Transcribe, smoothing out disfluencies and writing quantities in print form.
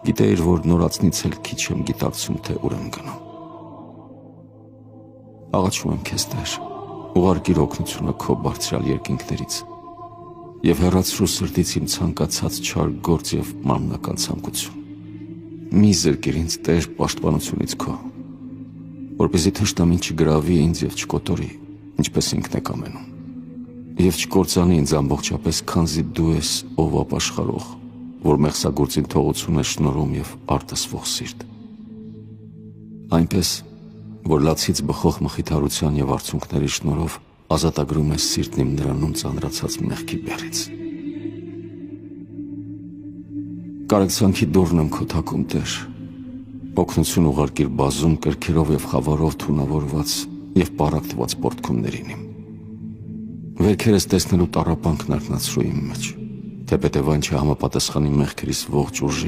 Գիտեիր, որ նորացնից էլ քիչ եմ գիտակցում, թե ուր եմ գնում։ Աղաչում եմ քեզ, Տեր, ուղարկիր օգնությունը քո բարձրյալ երկինքներից և հեռացրու սրտից իմ ցանկացած չար գործ և մարմնական ցանկություն։ Մի զրկիր ինձ, Տեր, պաշտպանությունից քո, որպեսզի թշնամին չգրավի ինձ և չկոտորի, ինչպես ինքն է կամենում, և չկործանի ինձ ամբողջապես, քանզի դու ես, ով ապաշխարող, որ մեղսագործին թողություն է շնորհում և արտասվող սիրտ։ Այնպես, որ լացից բխող մխիթարության և արցունքների շնորհով ազատագրում ես սիրտն իմ նրանում ծանրացած մեղքի բեռից։ Կարեկցանքի դուռն եմ քո թակում, Տեր, օգնություն ուղարկիր բազում կրքերով և խավարով թունավորված և պառակտված պոռթկումներին իմ։ Վերքերս տեսնելու տառապանքն արթնացրու իմ մեջ, թեպետև այն չհամապատասխանի մեղքերիս ողջ ուժին